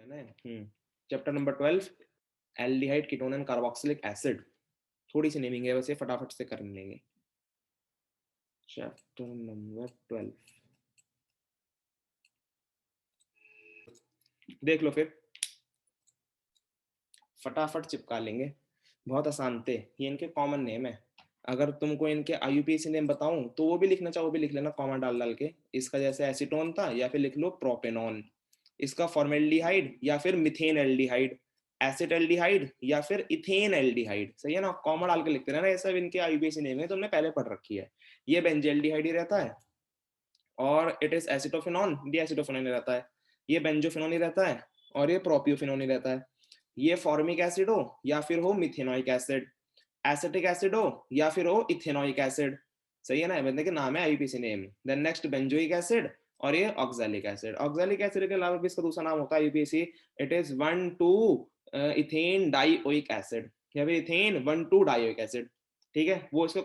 है chapter number 12 aldehyde ketone and carboxylic acid. थोड़ी सी naming है वैसे, फटाफट से कर लेंगे। चैप्टर नंबर 12 देख लो, फिर फटाफट चिपका लेंगे। बहुत आसान थे ये, इनके कॉमन नेम है। अगर तुमको इनके आईयूपीएसी नेम बताऊं तो वो भी लिखना चाहो, वो भी लिख लेना कॉमन डाल डाल के। इसका जैसे एसीटोन था, या फिर लिख लो प्रोपेनॉन। इसका फॉर्मेल्डिहाइड या फिर मिथेन एल्डिहाइड, एसिटल्डिहाइड या फिर इथेन एल्डिहाइड। सही है ना, कॉमन डाल के लिखते रहना। ये सब इनके आईयूपीएसी नेम है, तुमने पहले पढ़ रखी है। ये बेंजेल्डिहाइड ही रहता है, और इट इज एसिटोफिनॉन, डीएसिटोफिनॉन ही रहता है। ये बेंजोफिनॉन ही रहता है, और ये प्रोपियोफिनॉन ही रहता है। ये फॉर्मिक एसिड हो या फिर हो मिथेनोइक एसिड, एसिटिक एसिड हो या फिर हो इथेनोइक एसिड। सही है ना, बंदे के नाम है IUPAC name. Then next benzoic acid, और ये ऑक्सैलिक एसिड। ऑक्सैलिक एसिड के अलावा भी इसका दूसरा नाम होता है IUPAC, it is 1,2 ethane dioic acid, या फिर इथेन 1,2 डाइओइक एसिड। ठीक है, वो इसका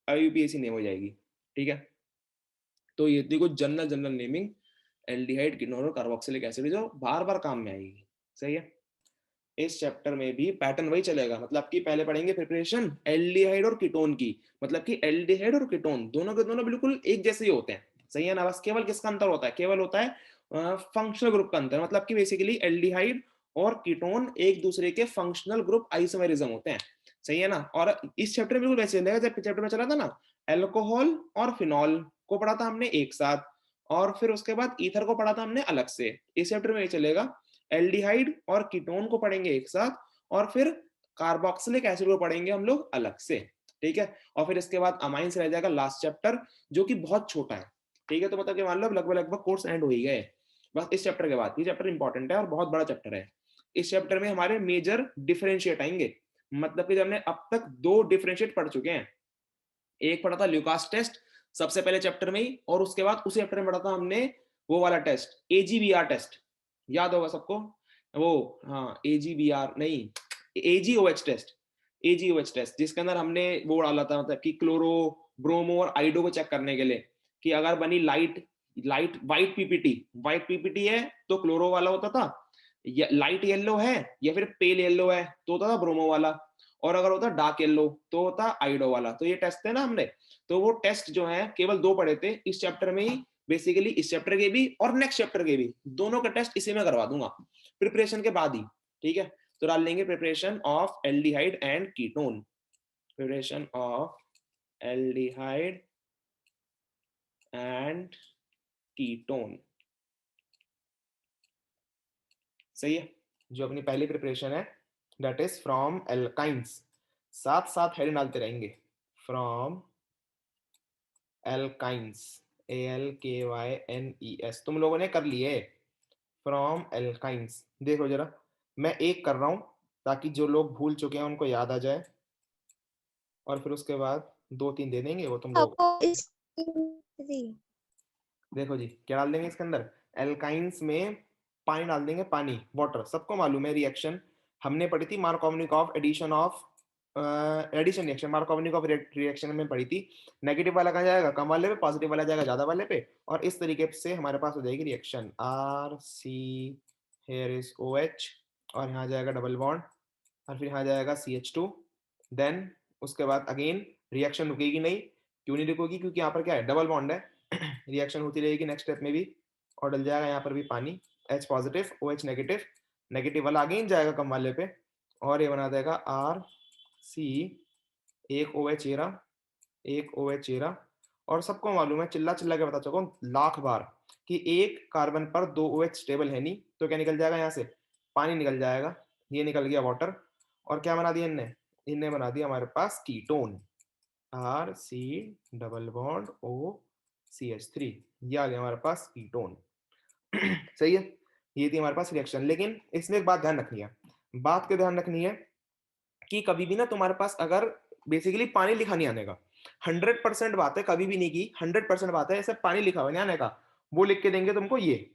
आईयूपीएसी नेम हो जाएगी। ठीक है, तो ये देखो general general naming aldehyde ketone और कार्बोक्सिलिक एसिड जो बार बार काम में आएगी। सही है, इस चैप्टर में भी पैटर्न वही चलेगा। मतलब कि पहले पढ़ेंगे प्रिपरेशन एल्डिहाइड और कीटोन की। मतलब कि एल्डिहाइड और कीटोन दोनों के दोनों बिल्कुल एक जैसे ही होते हैं। सही है ना, बस केवल किसका अंतर होता है, केवल होता है फंक्शनल ग्रुप का अंतर। मतलब कि बेसिकली एल्डिहाइड और कीटोन एक दूसरे के फंक्शनल ग्रुप आइसोमेरिज्म होते हैं। सही है ना, और इस चैप्टर में बिल्कुल वैसे चलेगा जब चैप्टर में चला था ना, एल्कोहल और फिनॉल को पढ़ा था हमने एक साथ, और फिर उसके बाद ईथर को पढ़ा था हमने अलग से। इस चैप्टर में ये चलेगा, एल्डिहाइड और कीटोन को पढ़ेंगे एक साथ, और फिर कार्बोक्सिलिक एसिड को पढ़ेंगे हम लोग अलग से। ठीक है, और फिर इसके बाद अमाइंस रह जाएगा लास्ट चैप्टर, जो कि बहुत छोटा है। ठीक है, तो मतलब कि मान लो लगभग लगभग कोर्स एंड हो ही गए बस इस चैप्टर के बाद। ये चैप्टर इंपॉर्टेंट है और बहुत बड़ा चैप्टर है। इस चैप्टर में हमारे मेजर डिफरेंशिएट आएंगे। मतलब कि हमने अब तक 2 डिफरेंशिएट पढ़ चुके हैं। एक पढ़ा था ल्यूकास टेस्ट सबसे पहले चैप्टर में ही, और उसके बाद उसी चैप्टर में पढ़ा था हमने वो वाला टेस्ट, एजीबीआर टेस्ट। याद होगा सबको वो, हाँ एजीबीआर नहीं, एजीओएच टेस्ट। एजीओएच टेस्ट जिसके अंदर हमने वो डाला था, मतलब कि क्लोरो, ब्रोमो और आइडो को चेक करने के लिए कि अगर बनी light light white PPT, white PPT है तो क्लोरो वाला होता था, या लाइट येलो है या फिर पेल येलो है तो होता था ब्रोमो वाला, और अगर होता डार्क येलो तो होता आइडो वाला। तो ये टेस्ट थे ना हमने, तो वो टेस्ट जो है केवल 2 पढ़े थे इस चैप्टर में ही। बेसिकली इस चैप्टर के भी और नेक्स्ट चैप्टर के भी, दोनों का टेस्ट इसी में करवा दूंगा प्रिपरेशन के बाद ही। ठीक है, तो डाल लेंगे preparation of aldehyde and ketone, preparation of aldehyde and ketone. सही है, जो अपनी पहली प्रिपरेशन है दैट इज फ्रॉम एल्काइंस। साथ साथ हेड डालते रहेंगे, फ्रॉम एल्काइंस, ALKYNES। तुम लोगों ने कर लिए फ्रॉम एल्काइंस। देखो जरा, मैं एक कर रहा हूं ताकि जो लोग भूल चुके हैं उनको याद आ जाए, और फिर उसके बाद 2-3 दे देंगे वो तुम लोग। देखो जी, क्या डाल देंगे इसके अंदर, एल्काइंस में पानी डाल देंगे, पानी, वाटर। सबको मालूम है रिएक्शन हमने पढ़ी थी, Markovnikov addition of addition reaction, Markovnikov reaction में पढ़ी थी। नेगेटिव वाला कहाँ जाएगा, कम वाले पे, पॉजिटिव वाला जाएगा ज्यादा वाले पे, और इस तरीके से हमारे पास हो जाएगी reaction RC, here is OH, और यहाँ जाएगा डबल बॉन्ड, और फिर यहाँ जाएगा CH2। देन उसके बाद अगेन रिएक्शन रुकेगी नहीं। क्यों नहीं रुकेगी, क्योंकि यहाँ पर क्या है, डबल बॉन्ड है। रिएक्शन होती रहेगी नेक्स्ट स्टेप में भी, और डल जाएगा यहाँ पर भी पानी, H positive OH negative, negative वाला अगेन जाएगा कम वाले पे, और ये बना देगा RC, एक OH ये रहा, एक OH ये रहा। और सबको मालूम है, चिल्ला चिल्ला के बता चुका हूँ लाख बार, कि एक कार्बन पर 2 OH स्टेबल है नहीं, तो क्या निकल जाएगा यहाँ से, पानी निकल जाएगा। ये निकल गया वाटर, और क्या बना दिया इनने, इनने बना दिया हमारे पास ketone, RC double bond OCH3, ये आ गया हमारे पास कीटोन। सही है, ये थी हमारे पास रिएक्शन। लेकिन इसमें एक बात ध्यान रखनी है, बात के ध्यान रखनी है कि कभी भी ना तुम्हारे पास अगर बेसिकली पानी लिखा नहीं आने का, 100% बात है, कभी भी नहीं की 100% बात है, ऐसे पानी लिखा हुआ नहीं आने का, वो लिख के देंगे तुमको ये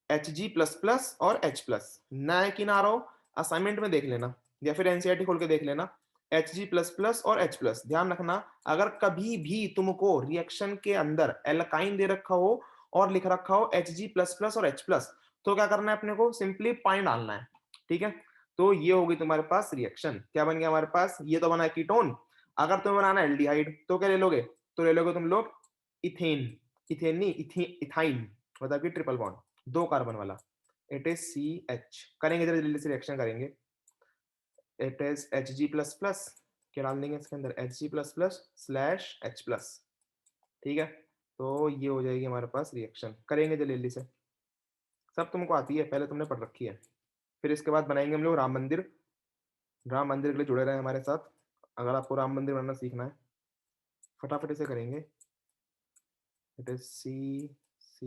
Hg++ और H+, ना है कि ना रहो, असाइनमेंट में देख लेना या फिर एनसीईआरटी खोल के देख लेना, Hg++ और H+। ध्यान रखना, अगर कभी भी तुमको रिएक्शन के अंदर एल्काइन दे रखा हो और लिख रखा हो Hg++ और H+, तो क्या करना है अपने को, सिंपली पानी डालना है, ठीक है। तो ये होगी तुम्हारे पास रिएक्शन, क्या बन गया हमारे पास, ये तो बना है कीटोन। अगर तुम्हें बनाना है एल्डिहाइड तो क्या ले लोगे, तो ले लोगे तुम लोग इथेन, इथेन नहीं इथाइन, मतलब कि ट्रिपल बॉन्ड, 2 कार्बन वाला, इट इज सी एच। करेंगे जरा जल्दी से रिएक्शन करेंगे, it is H G plus plus, क्या डाल देंगे इसके अंदर, H G plus plus slash H plus, ठीक है। तो ये हो जाएगी हमारे पास रिएक्शन, करेंगे जल्दी से, सब तुमको आती है, पहले तुमने पढ़ रखी है। फिर इसके बाद बनाएंगे हम लोग राम मंदिर, राम मंदिर के लिए जुड़े रहे हमारे साथ। अगर आपको राम मंदिर बनाना सीखना है, फटाफट से करेंगे, it is C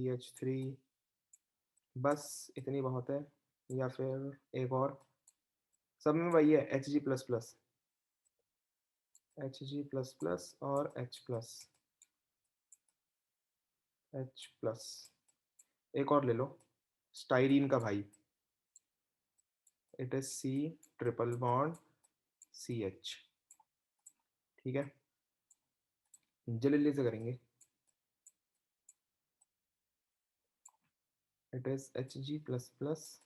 H three, बस इतनी बहुत है, या फिर एक और, सब में वही है H G plus plus, H G plus plus और एच प्लस, एच प्लस, एक और ले लो, स्टाइरीन का भाई, it is C triple bond C H, ठीक है। जल्दी से करेंगे, it is H G plus plus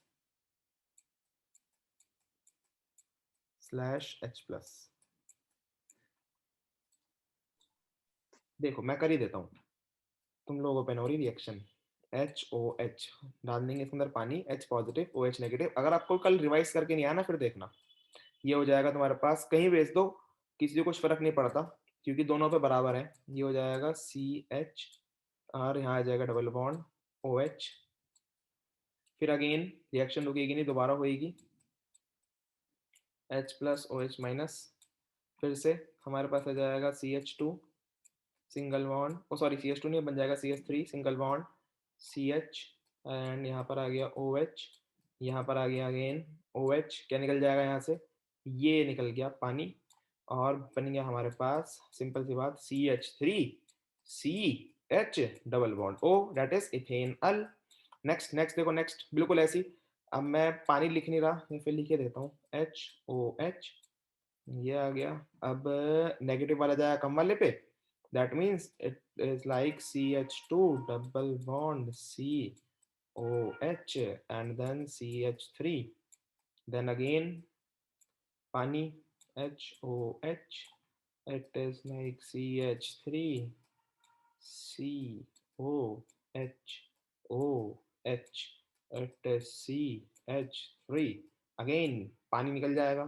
slash H plus. देखो मैं कर ही देता हूँ, तुम लोगों पे हो रही रिएक्शन, एच ओ एच डाल देंगे इसके अंदर पानी, H positive O H negative. अगर आपको कल रिवाइज करके नहीं आया ना, फिर देखना, ये हो जाएगा तुम्हारे पास, कहीं भेज दो, किसी को कुछ फर्क नहीं पड़ता, क्योंकि दोनों पे बराबर है। ये हो जाएगा सी एच, और यहाँ आ जाएगा डबल बॉन्ड ओ एच, फिर अगेन रिएक्शन रुकेगी नहीं, दोबारा होएगी, H plus O H minus, फिर से हमारे पास आ जाएगा C H two single bond, oh sorry C H two नहीं बन जाएगा C H three single bond C H, and यहाँ पर आ गया ओ एच, यहाँ पर आ गया अगेन ओ एच, क्या निकल जाएगा यहाँ से, ये निकल गया पानी, और बन गया हमारे पास सिंपल सी बात C H three C H double bond O, that is ethanol. Next next देखो, नेक्स्ट बिल्कुल ऐसी, अब मैं पानी लिख नहीं रहा, मैं फिर लिखे देता हूँ, एच ओ एच, ये आ गया। अब नेगेटिव वाला जाएगा कम वाले पे, that means it is like C H two double bond C O H and then C H three, then again पानी H O H, it is like CH3 COH, it is CH3, again पानी निकल जाएगा,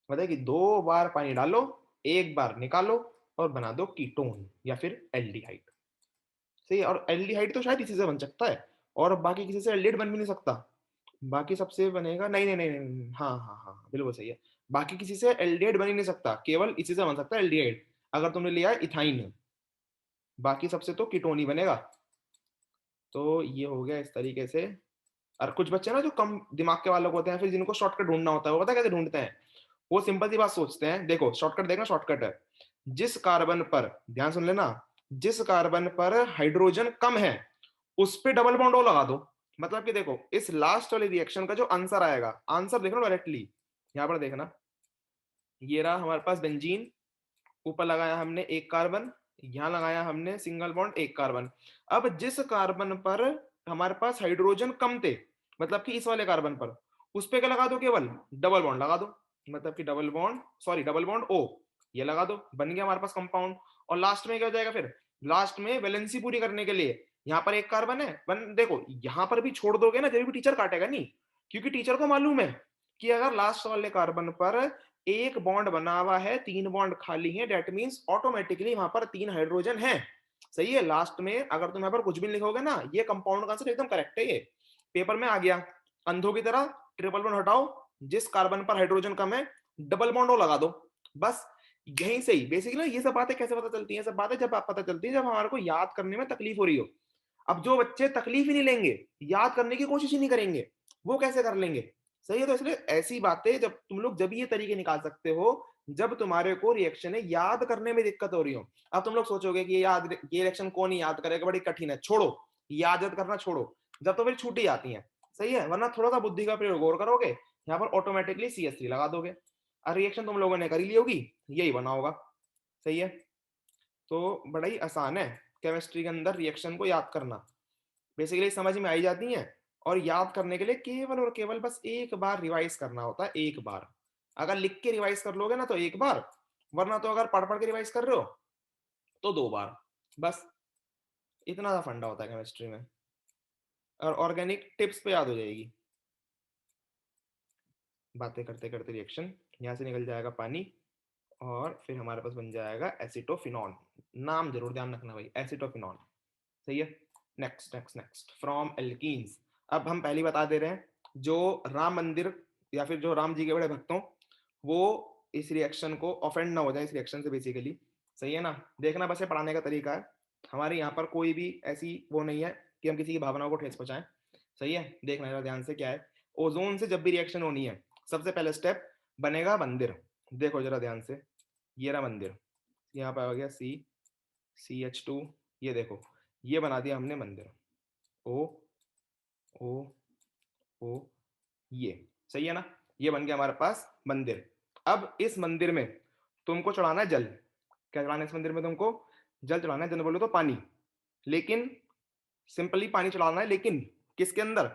मतलब कि 2 बार पानी डालो, 1 बार निकालो, और बना दो कीटोन या फिर एल्डिहाइड। सही है, और एल्डिहाइड तो शायद इसी से बन सकता है, और बाकी किसी से एल्डिहाइड बन भी नहीं सकता, बाकी सबसे बनेगा, नहीं नहीं नहीं नहीं, हाँ हाँ हाँ बिल्कुल सही है, बाकी किसी से एल्डिहाइड बन ही नहीं सकता, केवल इसी से बन सकता है एल्डिहाइड, अगर तुमने लिया इथाइन, बाकी सबसे तो कीटोन ही बनेगा। तो ये हो गया इस तरीके से। और कुछ बच्चे ना जो कम दिमाग के वालों को होते हैं, फिर जिनको शॉर्टकट ढूंढना होता है, वो पता है कैसे ढूंढते हैं, वो सिंपल सी बात सोचते हैं, देखो शॉर्टकट देखना, शॉर्टकट है, जिस कार्बन पर, ध्यान सुन लेना, जिस कार्बन पर हाइड्रोजन कम है उस पे डबल बॉन्ड ओ लगा दो। मतलब कि देखो इस लास्ट वाले रिएक्शन का जो आंसर आएगा, आंसर देखना डायरेक्टली, यहां पर देखना, ये रहा हमारे पास बेंजीन, ऊपर लगाया हमने एक कार्बन, यहां लगाया हमने सिंगल बॉन्ड एक कार्बन। अब जिस कार्बन पर हमारे पास हाइड्रोजन कम थे, मतलब कि इस वाले कार्बन पर, उस पे क्या लगा दो, केवल डबल बॉन्ड लगा दो, मतलब कि double bond, sorry double bond O, ये लगा दो, बन गया हमारे पास कंपाउंड। और लास्ट में क्या हो जाएगा, फिर लास्ट में वैलेंसी पूरी करने के लिए यहाँ पर एक कार्बन है, देखो यहाँ पर भी छोड़ दोगे ना, जब भी टीचर काटेगा नहीं, क्योंकि टीचर को मालूम है कि अगर लास्ट वाले कार्बन पर एक बॉन्ड बना हुआ है, 3 बॉन्ड खाली है, डेट मींस ऑटोमेटिकली वहां पर 3 हाइड्रोजन है। सही है, लास्ट में अगर तुम यहाँ पर कुछ भी लिखोगे ना, ये कंपाउंड का आंसर एकदम करेक्ट है, ये पेपर में आ गया, अंधों की तरह ट्रिपल बॉन्ड हटाओ, जिस कार्बन पर हाइड्रोजन कम है डबल बॉन्ड ओ लगा दो, बस यहीं से ही बेसिकली ये सब बातें कैसे पता चलती हैं, सब बातें जब आप पता चलती है जब हमारे को याद करने में तकलीफ हो रही हो। अब जो बच्चे तकलीफ ही नहीं लेंगे, याद करने की कोशिश ही नहीं करेंगे, वो कैसे कर लेंगे। सही है, तो इसलिए ऐसी बातें जब तुम लोग जब ये तरीके निकाल सकते हो, जब तुम्हारे को रिएक्शन है याद करने में दिक्कत हो रही हो। अब तुम लोग सोचोगे कि ये रिएक्शन कौन ही याद करेगा, बड़ी कठिन है, छोड़ो, याद करना छोड़ो, जब तो फिर छूटी जाती है। सही है, वरना थोड़ा सा बुद्धि का प्रयोग और करोगे, यहाँ पर ऑटोमेटिकली CH3 लगा दोगे, और रिएक्शन तुम लोगों ने कर ही ली होगी, यही बना होगा। सही है, तो बड़ा ही आसान है केमिस्ट्री के अंदर रिएक्शन को याद करना, बेसिकली समझ में आई जाती है। और याद करने के लिए केवल और केवल बस एक बार रिवाइज करना होता है, एक बार। अगर लिख के रिवाइज कर लोगे ना तो एक बार, वरना तो अगर पढ़ पढ़ के रिवाइज कर रहे हो तो 2 बार। बस इतना सा फंडा होता है केमिस्ट्री में, और ऑर्गेनिक टिप्स पे याद हो जाएगी। बातें करते करते रिएक्शन, यहाँ से निकल जाएगा पानी और फिर हमारे पास बन जाएगा एसिटोफिनॉन। नाम जरूर ध्यान रखना भाई, एसिटोफिनॉन। सही है। Next next next, from alkenes. अब हम पहले बता दे रहे हैं, जो राम मंदिर या फिर जो राम जी के बड़े भक्त हों, वो इस रिएक्शन को ऑफेंड ना हो जाए इस रिएक्शन से बेसिकली। सही है ना। देखना बस ये पढ़ाने का तरीका है, हमारे यहाँ पर कोई भी ऐसी वो नहीं है कि हम किसी की भावनाओं को ठेस पहुंचाएं। सही है, देखना जरा ध्यान से क्या है। ओजोन से जब भी रिएक्शन होनी है, सबसे पहले स्टेप बनेगा मंदिर। देखो जरा ध्यान से, ये रहा मंदिर, यहाँ पर आ गया CH2, ये देखो, ये बना दिया हमने मंदिर। ओ ओ ओ, ये सही है ना, ये बन गया हमारे पास मंदिर। अब इस मंदिर में तुमको चढ़ाना है जल। क्या चढ़ाना है इस मंदिर में तुमको? जल चढ़ाना है, जल बोलो तो पानी। लेकिन सिंपली पानी चढ़ाना है, लेकिन किसके अंदर?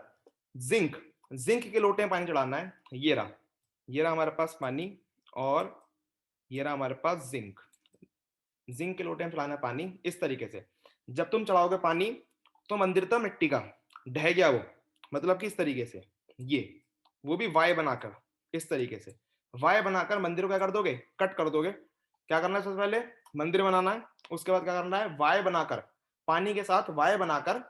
जिंक। जिंक के लोटे में पानी चढ़ाना है। ये रहा हमारे पास पानी, और ये रहा हमारे पास जिंक। जिंक के लोटे में चढ़ाना है पानी इस तरीके से। जब तुम चढ़ाओगे पानी तो मंदिर तो मिट्टी का ढह गया वो, मतलब कि इस तरीके से, ये वो भी वाय बनाकर, इस तरीके से वाय बनाकर मंदिर को क्या कर दोगे? कट कर दोगे। क्या करना है सबसे पहले? मंदिर बनाना है, उसके बाद क्या करना है? वाय बनाकर, पानी के साथ वाय बनाकर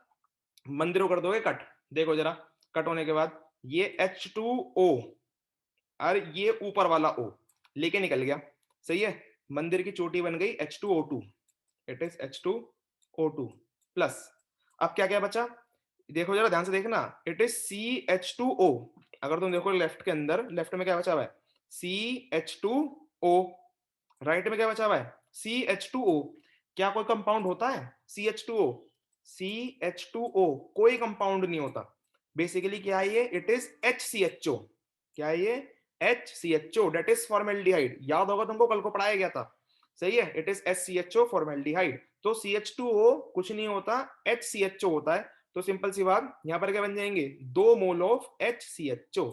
मंदिर को कर दोगे कट। देखो जरा, कट होने के बाद ये H2O और ये ऊपर वाला O लेके निकल गया। सही है, मंदिर की चोटी बन गई H2O2, it is H2O2 plus. अब क्या क्या बचा? देखो जरा ध्यान से देखना, इट इज CH2O। अगर तुम देखो लेफ्ट के अंदर, लेफ्ट में क्या बचा हुआ है? CH2O। राइट में क्या बचा हुआ है? CH2O। क्या कोई कंपाउंड होता है CH2O? CH2O कोई कंपाउंड नहीं होता। बेसिकली क्या है ये? It is HCHO। क्या है ये? HCHO, that is formaldehyde. याद होगा तुमको, कल को पढ़ाया गया था। सही है, इट इज HCHO फॉर्मेल्डिहाइड। तो CH2O कुछ नहीं होता, HCHO होता है। तो सिंपल सी बात, यहां पर क्या बन जाएंगे? 2 मोल ऑफ HCHO।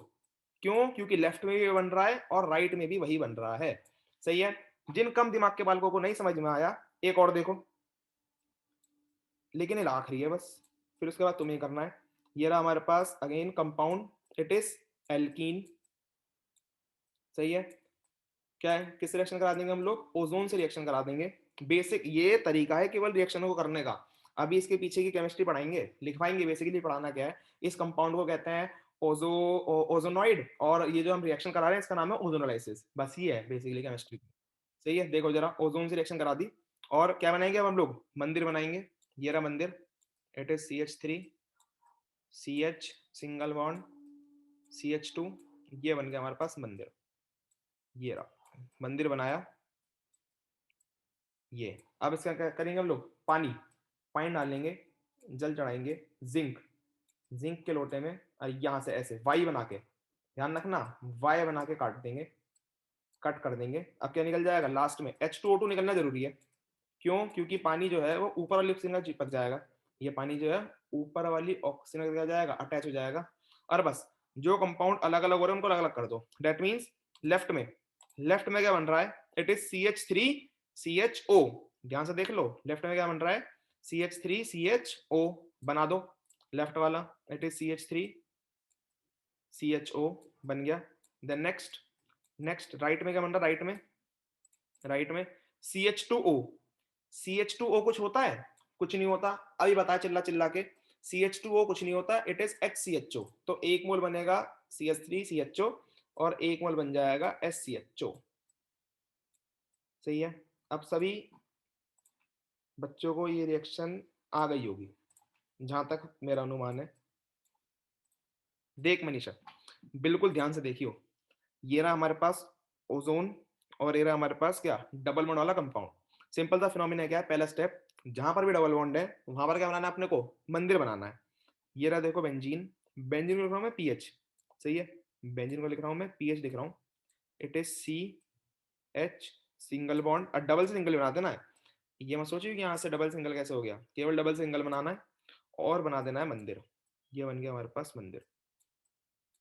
क्यों? क्योंकि लेफ्ट में भी बन रहा है और राइट में भी वही बन रहा है। सही है। जिन कम दिमाग के बालकों को नहीं समझ में आया, एक और देखो, लेकिन ये आखिरी है बस, फिर उसके बाद तुम्हें करना है। ये रहा हमारे पास again compound, it is alkene. सही है। क्या है? किस रिएक्शन करा देंगे हम लोग? ओजोन से रिएक्शन करा देंगे। बेसिक ये तरीका है केवल रिएक्शन को करने का। अभी इसके पीछे की केमिस्ट्री पढ़ाएंगे, लिखवाएंगे। बेसिकली पढ़ाना क्या है, इस कंपाउंड को कहते हैं ओजोनॉइड, और ये जो हम रिएक्शन करा रहे हैं इसका नाम है ओजोनोलाइसिस। बस ये है बेसिकली केमिस्ट्री। सही है, देखो जरा, ओजोन से रिएक्शन करा दी, और क्या बनाएंगे अब हम लोग? मंदिर बनाएंगे। ये रहा मंदिर, it is CH3 CH single bond CH2, ये बन गया हमारे पास मंदिर। ये रहा मंदिर बनाया ये। अब इसका क्या करेंगे हम लोग? पानी, पानी डालेंगे, जल चढ़ाएंगे, जिंक, जिंक के लोटे में, और यहां से ऐसे वाई बना के, ध्यान रखना, वाई बना के काट देंगे, कट कर देंगे। अब क्या निकल जाएगा लास्ट में? H2O2 निकलना जरूरी है। क्यों? क्योंकि पानी जो है वो ऊपर वाली ऑक्सीजन चिपक जाएगा। ये पानी जो है ऊपर वाली ऑक्सीजन का जाएगा, अटैच हो जाएगा। और बस, जो कंपाउंड अलग अलग हो रहे हैं उनको अलग अलग कर दो। दैट मीन्स लेफ्ट में क्या बन रहा है? It is CH3CHO। ध्यान से देख लो, लेफ्ट में क्या बन रहा है? CH3CHO बना दो लेफ्ट वाला, इट इज CH3CHO बन गया। देन नेक्स्ट राइट में क्या बन रहा है? राइट में CH2O। CH2O कुछ होता है? कुछ नहीं होता। अभी बता चिल्ला चिल्ला के, CH2O कुछ नहीं होता, इट इज HCHO। तो एक मोल बनेगा CH3CHO और एक मोल बन जाएगा SCHO। सही है। अब सभी बच्चों को ये रिएक्शन आ गई होगी, जहां तक मेरा अनुमान है। देख मनीषा, बिल्कुल ध्यान से देखियो, ये रहा हमारे पास ओजोन, और ये रहा हमारे पास क्या? डबल बॉन्ड वाला कंपाउंड। सिंपल सा फिनोमिना क्या है? पहला स्टेप, जहां पर भी डबल बॉन्ड है वहां पर क्या बनाना है अपने को? मंदिर बनाना है। ये रहा देखो बेंजीन, बेंजीन को लिख रहा हूं मैं PH। सही है, बेंजीन को लिख रहा हूं मैं PH लिख रहा हूं। It is CH single bond, और डबल से सिंगल बना देना है। ये मत सोचिए कि यहाँ से डबल सिंगल कैसे हो गया, केवल डबल सिंगल बनाना है और बना देना है मंदिर। ये बन गया हमारे पास मंदिर।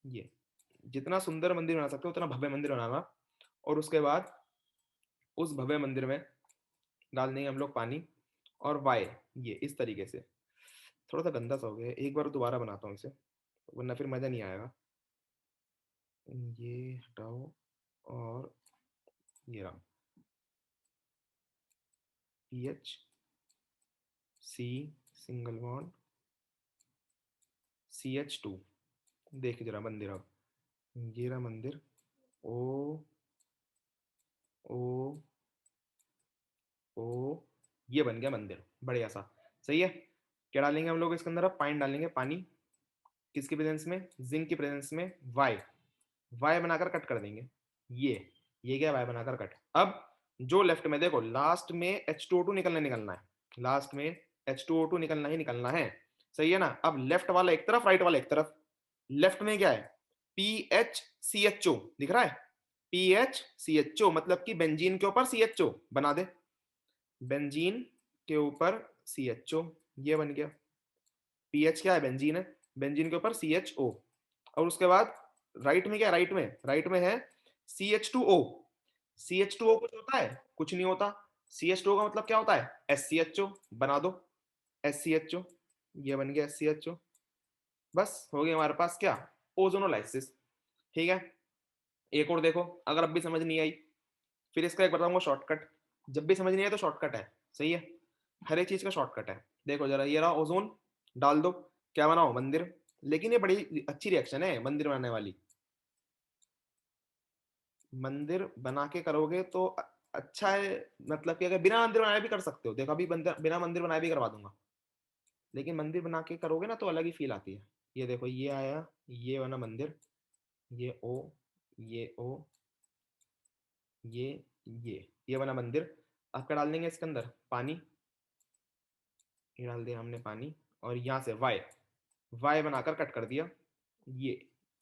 ये जितना सुंदर मंदिर बना सकते हो उतना भव्य मंदिर बनाना, और उसके बाद उस भव्य मंदिर में डाल देंगे हम लोग पानी और वाई, ये इस तरीके से। थोड़ा सा गंदा सा हो गया है, एक बार दोबारा बनाता हूँ इसे, वरना फिर मजा नहीं आएगा। ये हटाओ और ये रहा, PH C single bond CH2। देखिए जरा मंदिर, अब ये रहा मंदिर, ओ ओ ओ, ये बन गया मंदिर, बढ़िया सा। सही है। क्या डालेंगे हम लोग इसके अंदर, अब पानी डालेंगे, पानी किसकी प्रेजेंस में, जिंक की प्रेजेंस में, वाई, वाई बनाकर कट कर देंगे। ये क्या, वाई बनाकर कट। अब जो लेफ्ट में देखो, लास्ट में H2O2 निकलना है, लास्ट में H2O2 निकलना है। सही है ना। अब लेफ्ट वाला एक तरफ, राइट वाला एक तरफ। लेफ्ट में क्या है, PHCHO दिख रहा है, PHCHO मतलब कि बेंजीन के ऊपर CHO बना दे, बेंजीन के ऊपर CHO, ये बन गया। पीएच क्या है, बेंजीन है, बेंजीन के ऊपर CHO। और उसके बाद राइट में क्या है, राइट में है CH2O। CH2O कुछ होता है, कुछ नहीं होता। CH2O का मतलब क्या होता है, SCHO, बना दो SCHO, ये बन गया SCHO। बस हो गया हमारे पास क्या, ओजोनोलाइसिस। ठीक है। एक और देखो, अगर अब भी समझ नहीं आई, फिर इसका एक बताऊंगा शॉर्टकट। जब भी समझ नहीं आया तो शॉर्टकट है। सही है, हर एक चीज का शॉर्टकट है। देखो जरा, ये रहा ओजोन, डाल दो, क्या बनाओ, मंदिर। लेकिन ये बड़ी अच्छी रिएक्शन है मंदिर बनाने वाली, मंदिर बना के करोगे तो अच्छा है। मतलब कि अगर बिना मंदिर बनाए भी कर सकते हो, देखो अभी बिना मंदिर बनाए भी करवा दूंगा, लेकिन मंदिर बना के करोगे ना तो अलग ही फील आती है। ये देखो, ये आया, ये बना मंदिर, ये ओ, ये ओ, ये ये बना मंदिर। अब क्या डाल देंगे इसके अंदर, पानी, ये डाल दिया हमने पानी, और यहाँ से वाई, वाई बनाकर कट कर दिया। ये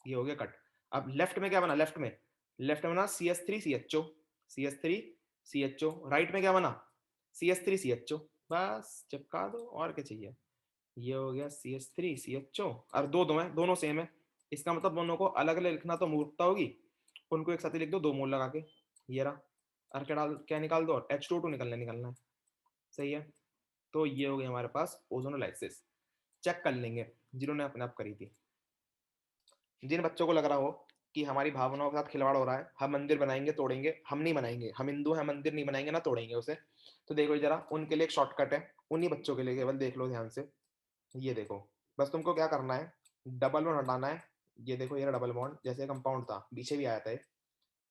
ये हो गया कट। अब लेफ्ट में क्या बना, लेफ्ट में बना CH3CHO, CH3CHO। राइट में क्या बना, CH3CHO। बस चिपका दो, और क्या चाहिए। ये हो गया CH3CHO, और दो दो है, दोनों सेम है। इसका मतलब दोनों को अलग अलग लिखना तो मूर्खता होगी, उनको एक साथ ही लिख दो, दो मोल लगा के। ये रहा, और क्या निकाल दो, H2O2 निकलना है। सही है। तो ये हो गया हमारे पास ओजोनोलाइसिस। चेक कर लेंगे जिन्होंने अपने आप करी थी। जिन बच्चों को लग रहा हो कि हमारी भावनाओं के साथ खिलवाड़ हो रहा है, हम मंदिर बनाएंगे तोड़ेंगे, हम नहीं बनाएंगे, हम हिंदू हैं, मंदिर नहीं बनाएंगे ना तोड़ेंगे उसे, तो देखो जरा, उनके लिए एक शॉर्टकट है, उन्हीं बच्चों के लिए केवल, देख लो ध्यान से। ये देखो, बस तुमको क्या करना है, डबल बॉन्ड हटाना है। ये देखो, ये डबल बॉन्ड, जैसे कंपाउंड था पीछे भी आया था,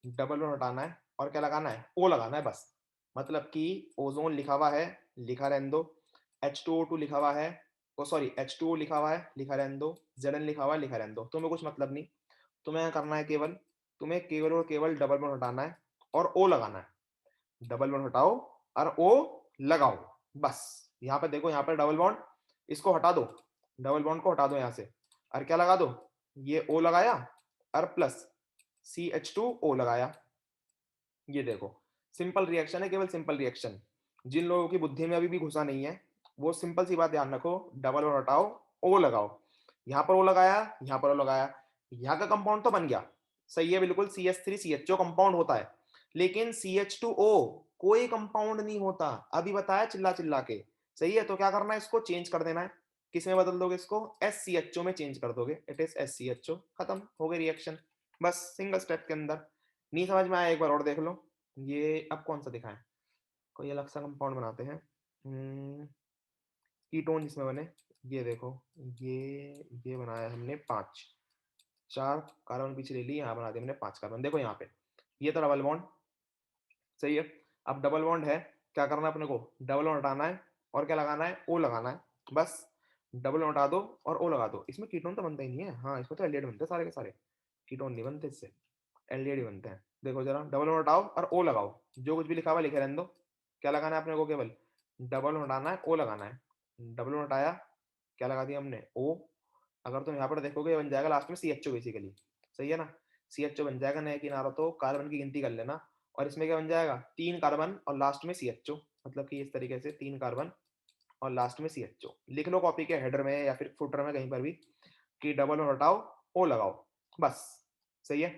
डबल बॉन्ड हटाना है, और क्या लगाना है, ओ लगाना है बस। मतलब कि ओजोन लिखा हुआ है, लिखा रहने दो, H2O2 लिखा हुआ है, ओ सॉरी H2O लिखा हुआ है, लिखा रहने दो, Zn लिखा हुआ है, लिखा रहने दो, तुम्हें कुछ मतलब नहीं। तुम्हें करना है केवल, तुम्हें केवल और केवल डबल बॉन्ड हटाना है और ओ लगाना है। डबल बॉन्ड हटाओ और ओ लगाओ, बस। यहाँ पे देखो, यहाँ पर डबल बॉन्ड, इसको हटा दो, डबल बॉन्ड को हटा दो यहाँ से, और क्या लगा दो, ये ओ लगाया, और प्लस CH2O लगाया। ये देखो, सिंपल रिएक्शन है, केवल सिंपल रिएक्शन। जिन लोगों की बुद्धि में अभी भी घुसा नहीं है, वो सिंपल सी बात ध्यान रखो, डबल बॉन्ड हटाओ, ओ लगाओ। यहाँ पर ओ लगाया, यहाँ पर ओ लगाया, यहाँ का कंपाउंड तो बन गया। सही है, बिल्कुल CH3CHO कंपाउंड होता है, लेकिन CH2O कोई कंपाउंड नहीं होता, अभी बताया चिल्ला चिल्ला के। सही है, तो क्या करना है, इसको चेंज कर देना है। किस में बदल दोगे इसको, SCHO में चेंज कर दोगे, इट इज SCHO, खत्म हो गई रिएक्शन। बस सिंगल स्टेप के अंदर। नहीं समझ में आया, एक बार और देख लो। ये अब कौन सा दिखाएं, कोई अलग सा कंपाउंड बनाते हैं, कीटोन जिसमें बने। ये देखो, ये बनाया हमने 5, 4 कार्बन पीछे ले लिए, यहाँ बना दिया हमने 5 कार्बन। देखो यहाँ पे, ये तो डबल बॉन्ड। सही है। अब डबल बॉन्ड है, क्या करना है अपने को, डबल बॉन्ड हटाना है, और क्या लगाना है, ओ लगाना है, बस। डबल बॉन्ड हटा दो और ओ लगा दो। इसमें कीटोन तो बनता ही नहीं है, हाँ इसमें तो एल्डिहाइड बनते हैं सारे के सारे, कीटोन नहीं बनते इससे, एल्डिहाइड बनते हैं। देखो जरा, डबल बॉन्ड हटाओ और ओ लगाओ, जो कुछ भी लिखा हुआ लिखे रहने दो। क्या लगाना है अपने को, केवल डबल बॉन्ड हटाना है, ओ लगाना है। डबल बॉन्ड हटाया, क्या लगा दिया हमने, ओ। अगर तुम यहाँ पर देखोगे, ये बन जाएगा लास्ट में CHO बेसिकली। सही है ना, CHO बन जाएगा, नया किनारा, तो कार्बन की गिनती कर लेना। और इसमें क्या बन जाएगा, 3 कार्बन और लास्ट में CHO, मतलब कि इस तरीके से 3 कार्बन और लास्ट में CHO। लिख लो कॉपी के हेडर में या फिर फुटर में कहीं पर भी कि डबल और हटाओ, ओ लगाओ, बस। सही है।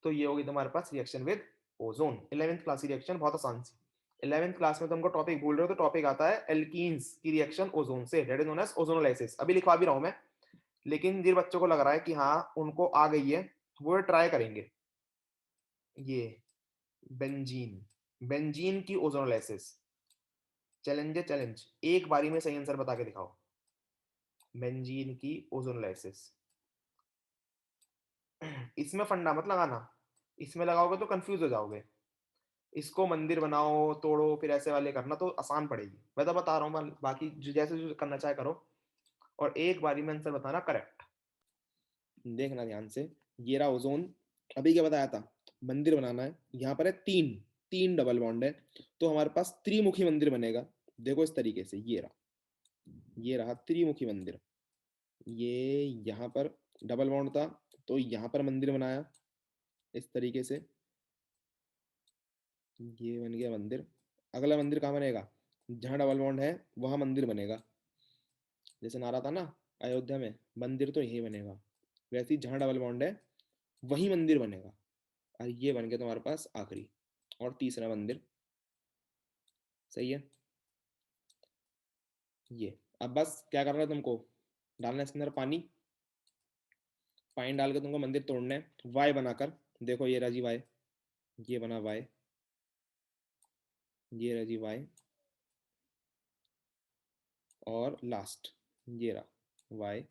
तो ये होगी तुम्हारे पास reaction with ozone. 11th class की रिएक्शन बहुत आसान सी। 11th क्लास में तुमको टॉपिक भूल रहे हो तो टॉपिक आता है एल्कीन्स की रिएक्शन ओजोन से, that is known as ozonolysis. अभी लिखवा भी रहा हूं मैं, लेकिन जिन बच्चों को लग रहा है कि हाँ उनको आ गई है वो ट्राई करेंगे। ये बेंजीन, बेंजीन की ओजोनोलाइसिस चैलेंज है, चैलेंज। एक बारी में सही आंसर बता के दिखाओ। बेंजीन की ओजोनोलाइसिस। इसमें फंडा मत लगाना, इसमें लगाओगे तो कंफ्यूज हो जाओगे। इसको मंदिर बनाओ तोड़ो फिर ऐसे वाले करना तो आसान पड़ेगी, मैं तो बता रहा हूँ। बाकी जो जैसे जो करना चाहे करो, और एक बारी में आंसर बताना करेक्ट। देखना ध्यान से, ये रहा ओजोन। अभी क्या बताया था, मंदिर बनाना है। यहाँ पर है तीन, तीन डबल बॉन्ड है, तो हमारे पास त्रिमुखी मंदिर बनेगा। देखो इस तरीके से, ये रहा त्रिमुखी मंदिर। ये यहाँ पर डबल बॉन्ड था तो यहाँ पर मंदिर बनाया इस तरीके से, ये बन गया मंदिर। अगला मंदिर कहाँ बनेगा, जहाँ डबल बॉन्ड है वहां मंदिर बनेगा। जैसे नारा था ना अयोध्या में, मंदिर तो यही बनेगा, वैसे ही जहाँ डबल बॉन्ड है वही मंदिर बनेगा। और ये बन गया तुम्हारे पास आखिरी और तीसरा मंदिर। सही है। ये अब बस क्या करना है तुमको, डालना है इसके अंदर पानी। पानी डाल के तुमको मंदिर तोड़ना है वाई बनाकर। देखो ये रहा जी वाई, ये बना वाई, ये रहा जी वाई, और लास्ट ये रहा वाई।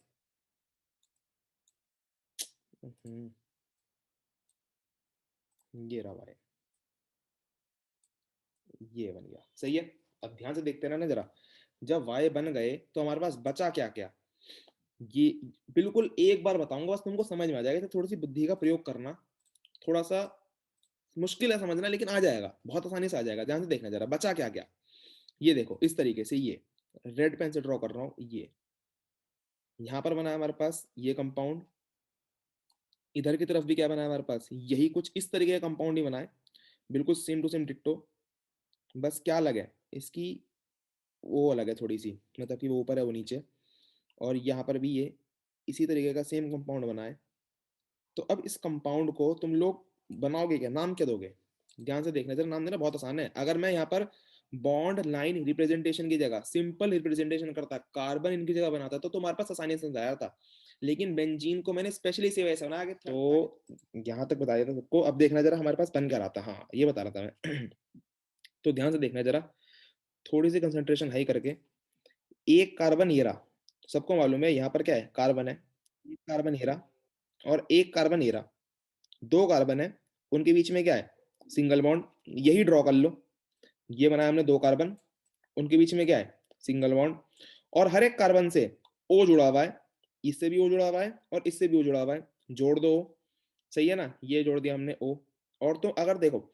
ये रहा वाई, ये बन गया। सही है। अब ध्यान से देखते रहना जरा, जब वाई बन गए तो हमारे पास बचा क्या क्या। ये बिल्कुल एक बार बताऊंगा, बस तुमको समझ में आ जाएगा। तो थोड़ी सी बुद्धि का प्रयोग करना, थोड़ा सा मुश्किल है समझना, लेकिन आ जाएगा, बहुत आसानी से आ जाएगा। ध्यान से देखना जरा बचा क्या क्या। ये देखो इस तरीके से, ये रेड पेन से ड्रॉ कर रहा हूँ। ये यहाँ पर बना है हमारे पास ये कंपाउंड, इधर की तरफ भी क्या बना है हमारे पास, यही कुछ इस तरीके का कंपाउंड ही बना है, बिल्कुल सेम टू सेम डिट्टो। बस क्या अलग है इसकी, वो अलग है थोड़ी सी, मतलब कि वो ऊपर है वो नीचे। और यहाँ पर भी ये इसी तरीके का सेम कंपाउंड बना है। तो अब इस कंपाउंड को तुम लोग बनाओगे क्या, नाम क्या दोगे। ध्यान से देखना जरा, नाम देना बहुत आसान है। अगर मैं यहाँ पर बॉन्ड लाइन रिप्रेजेंटेशन की जगह सिंपल रिप्रेजेंटेशन करता, कार्बन इनकी जगह बनाता, तो तुम्हारे पास आसानी से समझाया था। लेकिन बेंजीन को मैंने स्पेशली इसी वजह से बनाया तो यहाँ तक बता दिया था सबको। अब देखना जरा हमारे पास बन क्या रहा था, हाँ ये बता रहा था मैं। तो ध्यान से देखना जरा, थोड़ी सी कंसंट्रेशन हाई करके। एक कार्बन ये रहा, सबको मालूम है यहाँ पर क्या है, कार्बन है। एक कार्बन ये रहा और एक कार्बन ये रहा, दो कार्बन है, उनके बीच में क्या है, सिंगल बॉन्ड। यही ड्रॉ कर लो, ये बनाया हमने दो कार्बन, उनके बीच में क्या है, सिंगल बॉन्ड। और हर एक कार्बन से ओ जुड़ा हुआ है, इससे भी ओ जुड़ा हुआ है और इससे भी ओ जुड़ा हुआ है, जोड़ दो। सही है ना, ये जोड़ दिया हमने ओ। और तो अगर देखो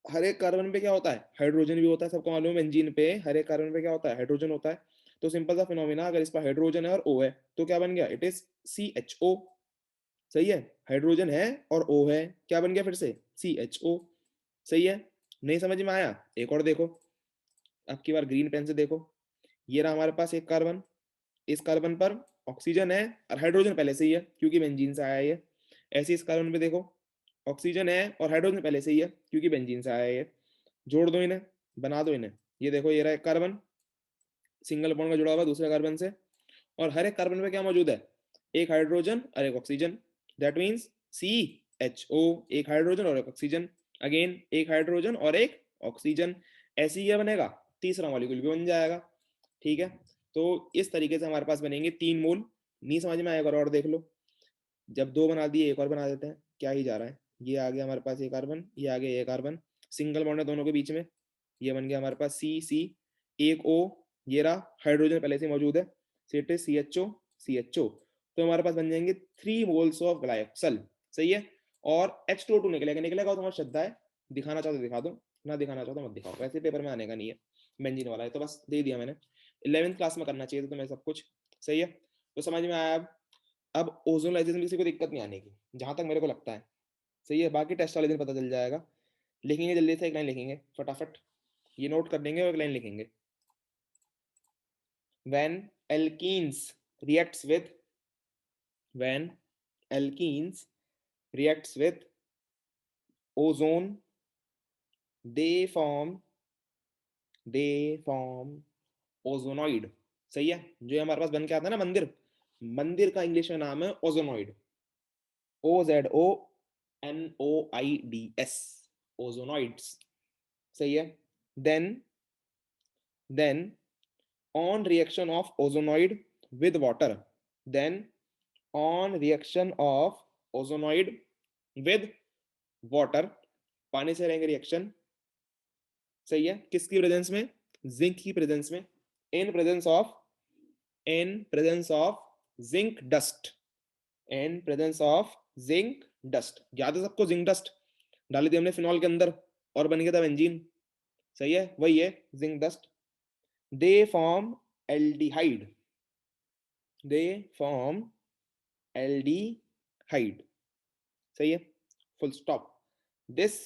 हर एक कार्बन पे क्या होता है, हाइड्रोजन भी होता है, सबको मालूम है बेंजीन पे हर एक कार्बन पे क्या होता है, हाइड्रोजन होता है। तो सिंपल सा फिनोमिना, अगर इस पर हाइड्रोजन है और ओ है तो क्या बन गया, इट इज CHO। सही है, हाइड्रोजन है और ओ है, क्या बन गया फिर से, CHO। सही है। नहीं समझ में आया, एक और देखो, अब की बार ग्रीन पेन से देखो। ये रहा हमारे पास एक कार्बन, इस कार्बन पर ऑक्सीजन है और हाइड्रोजन पहले से ही है क्योंकि बेंजीन से आया है ये। ऐसे इस कार्बन पे देखो, ऑक्सीजन है और हाइड्रोजन पहले से ही है क्योंकि बेंजीन से आया है ये। जोड़ दो इन्हें, बना दो इन्हें। ये देखो ये रहा एक कार्बन, सिंगल बॉन्ड का जुड़ा हुआ दूसरे कार्बन से, और हर एक कार्बन पे क्या मौजूद है, एक हाइड्रोजन और एक ऑक्सीजन। दैट मीन्स CHO, एक हाइड्रोजन और एक ऑक्सीजन। अगेन एक हाइड्रोजन और एक ऑक्सीजन। ऐसे ही क्या बनेगा, तीसरा मॉलिक्यूल भी बन जाएगा। ठीक है। तो इस तरीके से हमारे पास बनेंगे 3 मोल। नहीं समझ में आएगा और देख लो, जब दो बना दिए एक और बना देते हैं, क्या ही जा रहा है। ये आ गया हमारे पास ये कार्बन, ये आ गया ये कार्बन, सिंगल बॉन्ड है दोनों के बीच में। ये बन गया हमारे पास C, एक O, ये रहा हाइड्रोजन पहले से मौजूद है, सेट CHO। तो हमारे पास बन जाएंगे 3 मोल्स ऑफ ग्लाइकोल। सही है। और H2O2 निकलेगा, निकलेगा तो तुम्हारा श्रद्धा है, दिखाना चाहो तो दिखा दो, ना दिखाना चाहो तो मत दिखाओ, वैसे पेपर में आने का नहीं है, बेंजीन वाला है तो बस दे दिया मैंने। 11th क्लास में करना चाहिए था तुम्हें सब कुछ। सही है। तो समझ में आया अब ओजोनलाइजेशन में किसी को दिक्कत नहीं आने की, जहां तक मेरे को लगता है। सही है। बाकी टेस्ट वाले दिन पता चल जाएगा। लिखेंगे जल्दी से, एक लाइन लिखेंगे फटाफट, ये नोट कर देंगे और एक लाइन लिखेंगे। when alkenes reacts with when alkenes reacts with ozone, they form ओजोनॉइड। सही है, जो ये हमारे पास बन के आता है ना मंदिर, मंदिर का इंग्लिश में नाम है ओजोनॉइड। OZONOIDS, ozonoids. सही है। Then then on reaction of ozonoid with water, then on reaction of ozonoid with water, पानी से रहेंगे रिएक्शन। सही है, किसकी प्रेजेंस में? जिंक की प्रेजेंस में, in presence of zinc dust, in presence of zinc dust. याद है सबको, जिंक डस्ट डाली थी हमने फिनॉल के अंदर और बन गया था बेंजीन। सही है, वही है zinc dust. They form aldehyde, they form aldehyde. सही है, full stop. This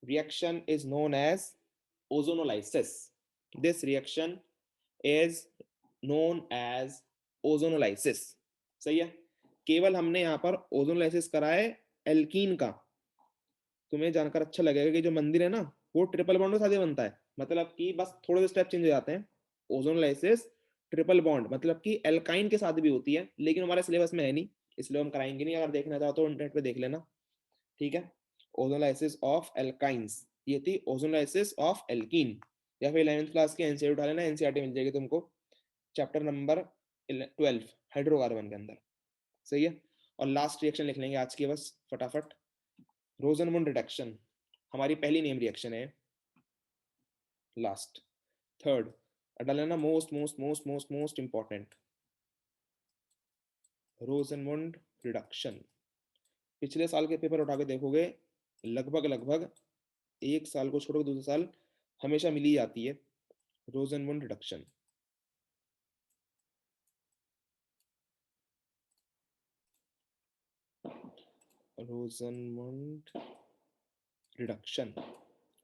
reaction is known as ozonolysis, this reaction is known as ozonolysis। सही है, केवल हमने यहाँ पर ओजोनोलाइसिस करा है एल्कीन का। तुम्हें जानकर अच्छा लगेगा कि जो मंदिर है ना वो ट्रिपल बॉन्ड के साथ ही बनता है, मतलब कि बस थोड़े से स्टेप चेंज हो जाते हैं। ओजोनोलाइसिस ट्रिपल बॉन्ड मतलब कि एल्काइन के साथ भी होती है, लेकिन हमारे सिलेबस में है नहीं, इसलिए हम कराएंगे नहीं। अगर देखना चाहो तो इंटरनेट पे देख लेना, ठीक है। ओजोनोलाइसिस ऑफ एल्काइंस, ये थी ओजोनोलाइसिस ऑफ एल्कीन। या फिर 11th क्लास के एनसीईआरटी उठा लेना, एनसीईआरटी मिल जाएगी तुमको, चैप्टर नंबर 12 हाइड्रोकार्बन के अंदर। सही है, और लास्ट रिएक्शन लिख लेंगे आज की बस फटाफट, रोजनमुंड रिडक्शन। हमारी पहली नेम रिएक्शन है, लास्ट थर्ड डाल लेना, most most most most most important, Rosenmund reduction. पिछले साल के पेपर उठा के देखोगे, लगभग लगभग एक साल को छोड़कर दूसरे साल हमेशा मिली जाती है रोजनमुंड रिडक्शन। रोजनमुंड रिडक्शन,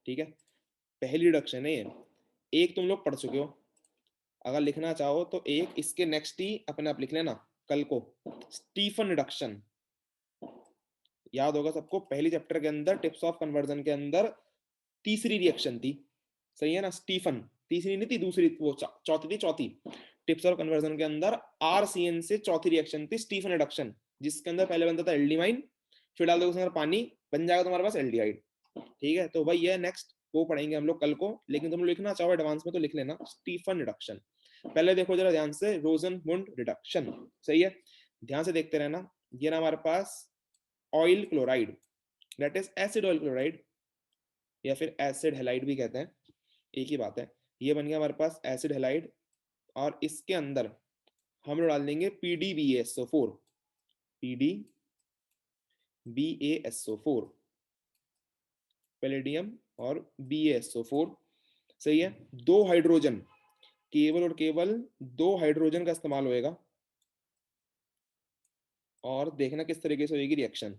ठीक है, पहली रिडक्शन है ये। एक तुम लोग पढ़ चुके हो, अगर लिखना चाहो तो एक इसके नेक्स्ट ही अपने आप लिख लेना कल को, स्टीफन रिडक्शन। याद होगा सबको, पहली चैप्टर के अंदर टिप्स ऑफ कन्वर्जन के अंदर तीसरी रिएक्शन थी। सही है ना, स्टीफन तीसरी नहीं थी, दूसरी, वो चौथी थी, चौथी। टिप्स ऑफ कन्वर्जन के अंदर RCN से चौथी रिएक्शन थी स्टीफन रिडक्शन, जिसके अंदर पहले बनता था एल्डिमाइन, फिर डाल दो उसके अंदर पानी, बन जाएगा तुम्हारे पास एल्डिहाइड। ठीक है, तो भाई ये नेक्स्ट वो पढ़ेंगे हम लोग कल को, लेकिन तुम लिखना चाहो एडवांस में तो लिख लेना स्टीफन रिडक्शन। पहले देखो जरा ध्यान से, रोजनमुंड रिडक्शन। सही है, ध्यान से देखते रहना। ये ना हमारे पास acyl chloride, that is acid acyl chloride, या फिर एसिड हेलाइड भी कहते हैं, एक ही बात है। ये बन गया हमारे पास एसिड हेलाइड, और इसके अंदर हम लोग डाल देंगे PDBaSO4, PDBaSO4, पैलेडियम और BaSO4। सही है, दो हाइड्रोजन, केवल और केवल दो हाइड्रोजन का इस्तेमाल होएगा, और देखना किस तरीके से होगी रिएक्शन।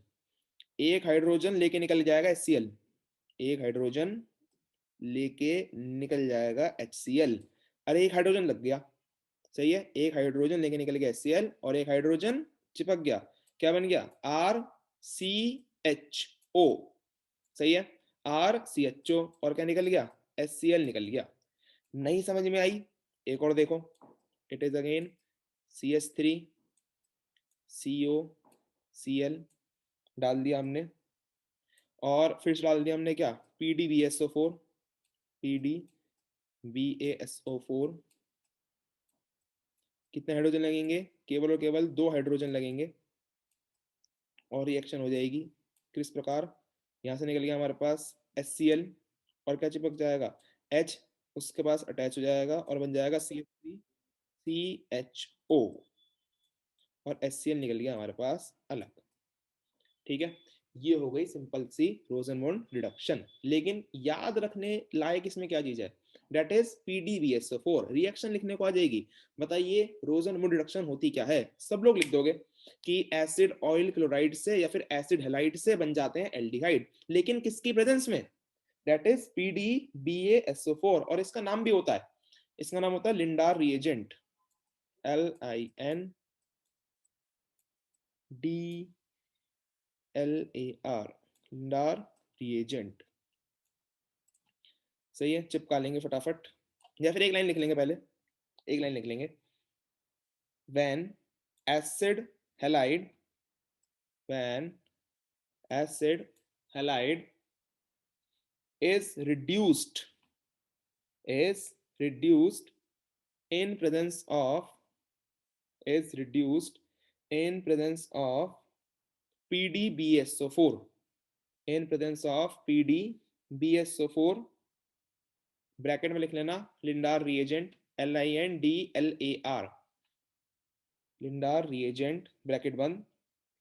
एक हाइड्रोजन लेके निकल जाएगा HCl, एक हाइड्रोजन लेके निकल जाएगा HCl। अरे एक हाइड्रोजन लग गया, सही है, एक हाइड्रोजन लेके निकल गया HCl, और एक हाइड्रोजन चिपक गया, क्या बन गया? RCHO। सही है, RCHO, और क्या निकल गया? HCl निकल गया। नहीं समझ में आई? एक और देखो, इट इज अगेन CH3COCl डाल दिया हमने, और फिर डाल दिया हमने क्या? PDBaSO4, PDBaSO4। कितने हाइड्रोजन लगेंगे? केवल और केवल दो हाइड्रोजन लगेंगे, और रिएक्शन हो जाएगी किस प्रकार? यहाँ से निकल गया हमारे पास HCl, और क्या चिपक जाएगा? H उसके पास अटैच हो जाएगा और बन जाएगा CH3CHO, और HCl निकल गया हमारे पास अलग। ठीक है, ये हो गई सिंपल सी रोजनमुंड रिडक्शन। लेकिन याद रखने लायक इसमें क्या चीज है? That is PDBaSO4। रिएक्शन लिखने को आ जाएगी। बताइए रोजनमुंड रिडक्शन होती क्या है? सब लोग लिख दोगे कि एसिड ऑयल क्लोराइड से या फिर एसिड हेलाइड से बन जाते हैं एल्डिहाइड, लेकिन किसकी प्रेजेंस में? दैट इज PDBaSO4, और इसका नाम भी होता है, इसका नाम होता है Lindlar reagent. LINDAR, Lindlar reagent. सही है, चिपका लेंगे फटाफट, या फिर एक लाइन लिख लेंगे पहले, एक लाइन लिख लेंगे। when acid halide when acid halide is reduced in presence of is reduced in presence of PDBSO4, in presence of PDBSO4, bracket में लिख लेना लिंडार रिएजेंट, LINDLAR, लिंडार रिएजेंट, ब्रैकेट बंद,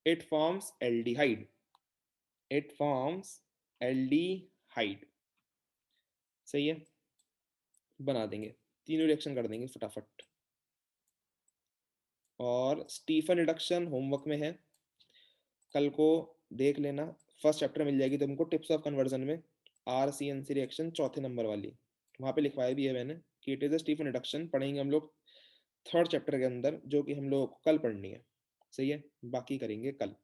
it forms aldehyde, it forms aldehyde। सही है, बना देंगे, तीनों reaction कर देंगे फटाफट। और स्टीफन रिडक्शन होमवर्क में है, कल को देख लेना, फर्स्ट चैप्टर मिल जाएगी तुमको टिप्स ऑफ कन्वर्जन में, RCNC रिएक्शन चौथे नंबर वाली, वहां पे लिखवाया भी है मैंने कि it is a Stephen reduction, पढ़ेंगे हम लोग थर्ड चैप्टर के अंदर, जो कि हम लोग को कल पढ़नी है। सही है, बाकी करेंगे कल।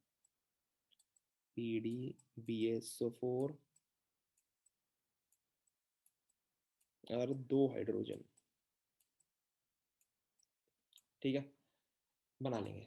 PDBSO4 और 2 हाइड्रोजन, ठीक है, बना लेंगे।